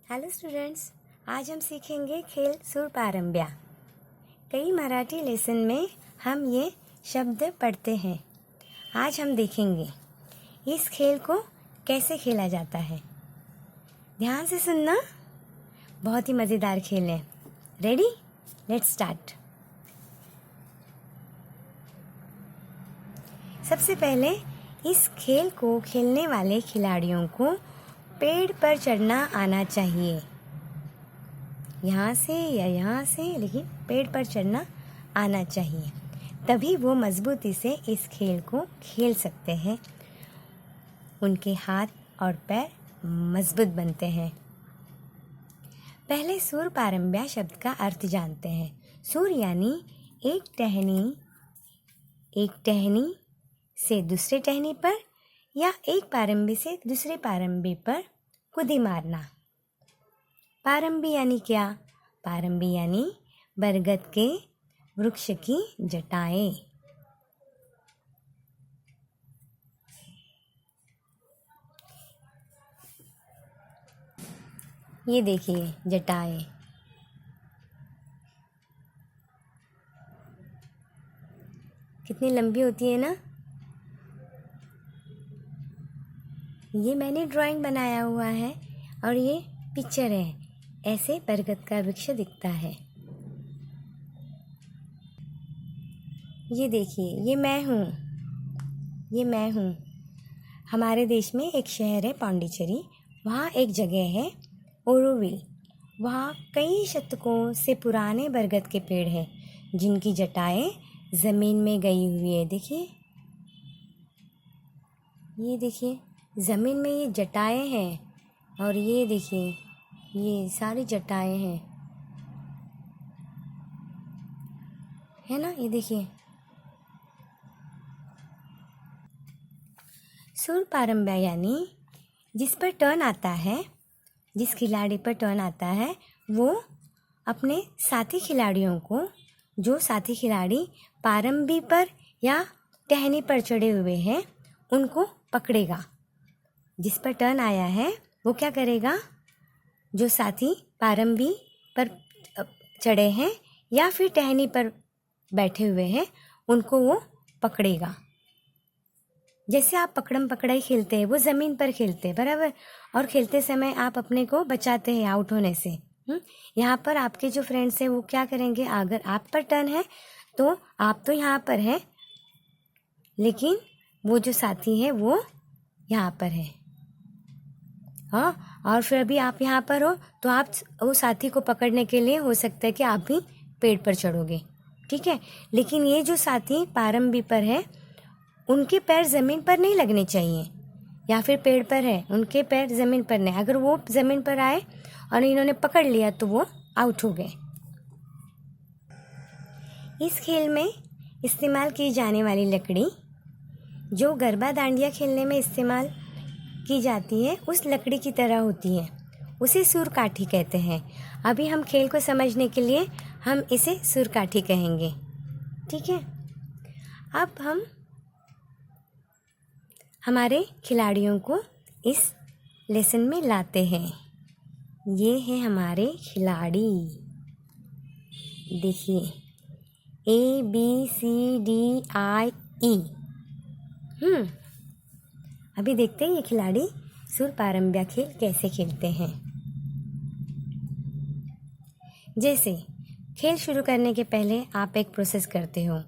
Hello students, आज हम सीखेंगे खेल सुर पारंब्या। कई मराठी लेसन में हम ये शब्द पढ़ते हैं। आज हम देखेंगे इस खेल को कैसे खेला जाता है। ध्यान से सुनना, बहुत ही मज़ेदार खेल है। रेडी? Let's start. सबसे पहले इस खेल को खेलने वाले खिलाड़ियों को पेड़ पर चढ़ना आना चाहिए। यहाँ से या यहाँ से, लेकिन पेड़ पर चढ़ना आना चाहिए, तभी वो मज़बूती से इस खेल को खेल सकते हैं। उनके हाथ और पैर मजबूत बनते हैं। पहले सुर पारंब्या शब्द का अर्थ जानते हैं। सुर यानी एक टहनी से दूसरे टहनी पर या एक पारंबी से दूसरे पारंबी पर कुदी मारना। पारंबी यानी क्या? पारंबी यानी बरगद के वृक्ष की जटाएं। ये देखिए जटाएं। कितनी लंबी होती है ना। ये मैंने ड्राइंग बनाया हुआ है और ये पिक्चर है। ऐसे बरगद का वृक्ष दिखता है। ये देखिए, ये मैं हूँ। हमारे देश में एक शहर है पांडिचेरी। वहाँ एक जगह है ओरोविल। वहाँ कई शतकों से पुराने बरगद के पेड़ हैं जिनकी जटाएं ज़मीन में गई हुई है। देखिए, ये देखिए, ज़मीन में ये जटाएं हैं और ये देखिए, ये सारी जटाएं हैं, है ना। ये देखिए, सुर पारंब्या यानी जिस पर टर्न आता है, जिस खिलाड़ी पर टर्न आता है, वो अपने साथी खिलाड़ियों को, जो साथी खिलाड़ी पारंबी पर या टहनी पर चढ़े हुए हैं, उनको पकड़ेगा। जिस पर टर्न आया है वो क्या करेगा? जो साथी पारंबी पर चढ़े हैं या फिर टहनी पर बैठे हुए हैं, उनको वो पकड़ेगा। जैसे आप पकड़म पकड़ाई खेलते हैं, वो ज़मीन पर खेलते हैं, बराबर। और खेलते समय आप अपने को बचाते हैं आउट होने से। यहाँ पर आपके जो फ्रेंड्स हैं वो क्या करेंगे? अगर आप पर टर्न है तो आप तो यहाँ पर हैं, लेकिन वो जो साथी है वो यहाँ पर है। हाँ, और फिर अभी आप यहाँ पर हो तो आप वो साथी को पकड़ने के लिए हो सकता है कि आप भी पेड़ पर चढ़ोगे, ठीक है। लेकिन ये जो साथी पारंबी पर है, उनके पैर ज़मीन पर नहीं लगने चाहिए, या फिर पेड़ पर है, उनके पैर ज़मीन पर नहीं। अगर वो ज़मीन पर आए और इन्होंने पकड़ लिया तो वो आउट हो गए। इस खेल में इस्तेमाल की जाने वाली लकड़ी जो गरबा डांडिया खेलने में इस्तेमाल की जाती है, उस लकड़ी की तरह होती है। उसे सुरकाठी कहते हैं। अभी हम खेल को समझने के लिए हम इसे सुरकाठी कहेंगे, ठीक है। अब हम हमारे खिलाड़ियों को इस लेसन में लाते हैं। ये हैं हमारे खिलाड़ी। देखिए, ABCDIE। अभी देखते हैं ये खिलाड़ी सुर पारंब्या खेल कैसे खेलते हैं। जैसे खेल शुरू करने के पहले आप एक प्रोसेस करते हो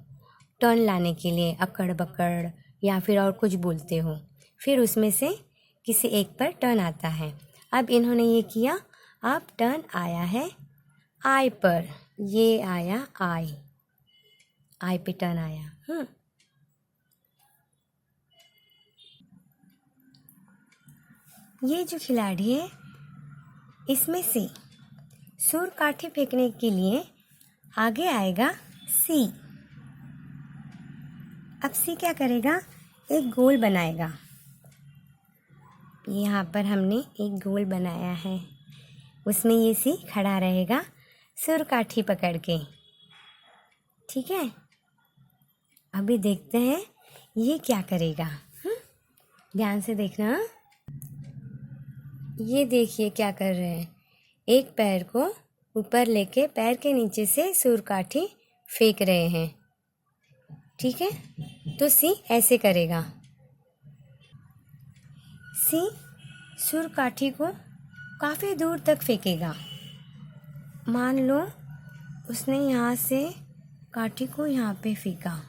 टर्न लाने के लिए, अकड़ बकड़ या फिर और कुछ बोलते हो। फिर उसमें से किसी एक पर टर्न आता है। अब इन्होंने ये किया। अब टर्न आया है आई पर। ये आया आई पे टर्न आया। ये जो खिलाड़ी है, इसमें से सुर काठी फेंकने के लिए आगे आएगा सी। अब सी क्या करेगा? एक गोल बनाएगा। यहाँ पर हमने एक गोल बनाया है, उसमें ये सी खड़ा रहेगा सुर काठी पकड़ के, ठीक है। अभी देखते हैं ये क्या करेगा। ध्यान से देखना। ये देखिए क्या कर रहे हैं। एक पैर को ऊपर लेके पैर के नीचे से सुर काठी फेंक रहे हैं। ठीक है, तो सी ऐसे करेगा। सी सुर काठी को काफ़ी दूर तक फेंकेगा। मान लो उसने यहाँ से काठी को यहाँ पे फेंका।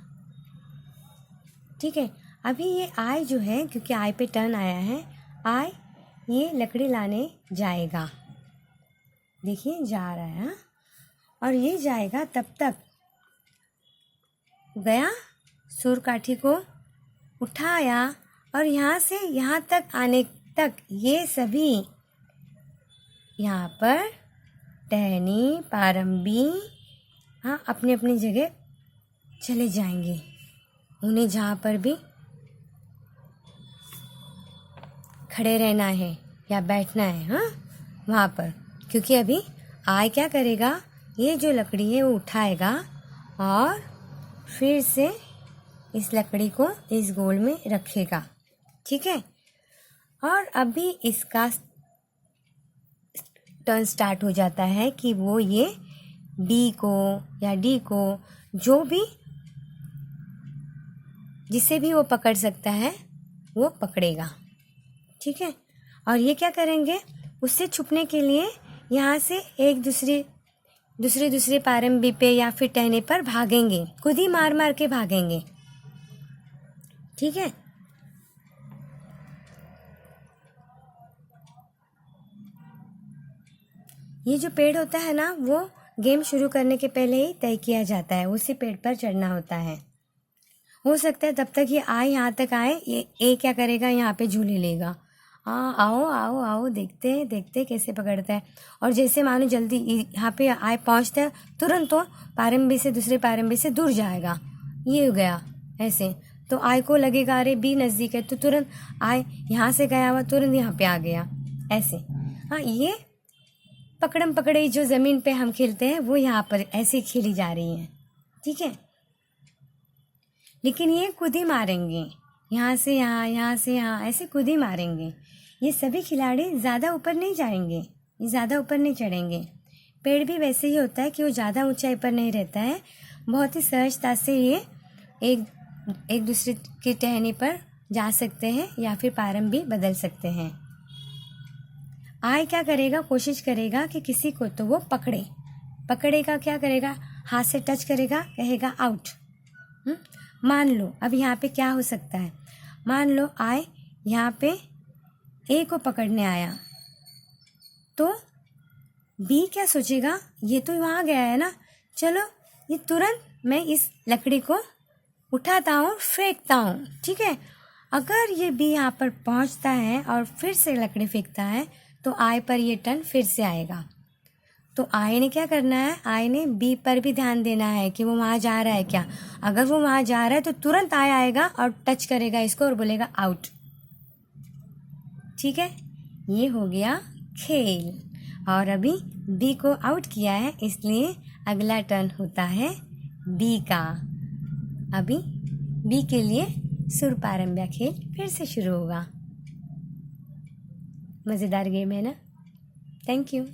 ठीक है, अभी ये आई जो है, क्योंकि आई पे टर्न आया है, आई ये लकड़ी लाने जाएगा। देखिए जा रहा है, और ये जाएगा तब तक गया, सुर काठी को उठाया और यहाँ से यहाँ तक आने तक ये सभी यहाँ पर टहनी पारंबी हाँ अपनी अपनी जगह चले जाएंगे। उन्हें जहाँ पर भी खड़े रहना है या बैठना है, हाँ वहाँ पर, क्योंकि अभी आय क्या करेगा, ये जो लकड़ी है वो उठाएगा और फिर से इस लकड़ी को इस गोल में रखेगा। ठीक है, और अभी इसका टर्न स्टार्ट हो जाता है कि वो ये बी को या डी को जो भी जिसे भी वो पकड़ सकता है वो पकड़ेगा। ठीक है, और ये क्या करेंगे, उससे छुपने के लिए यहाँ से एक दूसरे पारंबी पे या फिर टहने पर भागेंगे, खुद ही मार मार के भागेंगे। ठीक है, ये जो पेड़ होता है ना, वो गेम शुरू करने के पहले ही तय किया जाता है, उसी पेड़ पर चढ़ना होता है। हो सकता है तब तक ये आए, यहाँ तक आए, ये क्या करेगा, यहाँ पे झूले लेगा। हाँ आओ आओ आओ, देखते कैसे पकड़ता है। और जैसे मानो जल्दी यहाँ पे आए पहुँचता है, तुरंत तो पारंबी से दूसरे पारंबी से दूर जाएगा। ये हो गया ऐसे, तो आय को लगेगा अरे बी नज़दीक है, तो तुरंत आय यहाँ से गया हुआ तुरंत यहाँ पे आ गया ऐसे। हाँ, ये पकड़म पकड़े जो ज़मीन पे हम खेलते हैं वो यहाँ पर ऐसे खेली जा रही है। ठीक है, लेकिन ये खुद ही मारेंगे, यहाँ से यहाँ से यहाँ ऐसे खुद ही मारेंगे। ये सभी खिलाड़ी ज़्यादा ऊपर नहीं जाएंगे, ये ज़्यादा ऊपर नहीं चढ़ेंगे। पेड़ भी वैसे ही होता है कि वो ज़्यादा ऊंचाई पर नहीं रहता है, बहुत ही सहजता से ये एक दूसरे की टहनी पर जा सकते हैं या फिर पारम भी बदल सकते हैं। आय क्या करेगा, कोशिश करेगा कि किसी को तो वो पकड़ेगा, क्या करेगा, हाथ से टच करेगा, कहेगा आउट। मान लो अब यहाँ पे क्या हो सकता है, मान लो आय यहाँ पे ए को पकड़ने आया, तो बी क्या सोचेगा, ये तो वहाँ गया है ना, चलो ये तुरंत मैं इस लकड़ी को उठाता हूँ, फेंकता हूँ। ठीक है, अगर ये बी यहाँ पर पहुँचता है और फिर से लकड़ी फेंकता है तो आय पर ये टर्न फिर से आएगा। तो आय ने क्या करना है, आय ने बी पर भी ध्यान देना है कि वो वहाँ जा रहा है क्या। अगर वो वहाँ जा रहा है तो तुरंत आय आएगा और टच करेगा इसको और बोलेगा आउट। ठीक है, ये हो गया खेल, और अभी बी को आउट किया है, इसलिए अगला टर्न होता है बी का। अभी बी के लिए सुर पारंब्या खेल फिर से शुरू होगा। मज़ेदार गेम है ना। Thank you.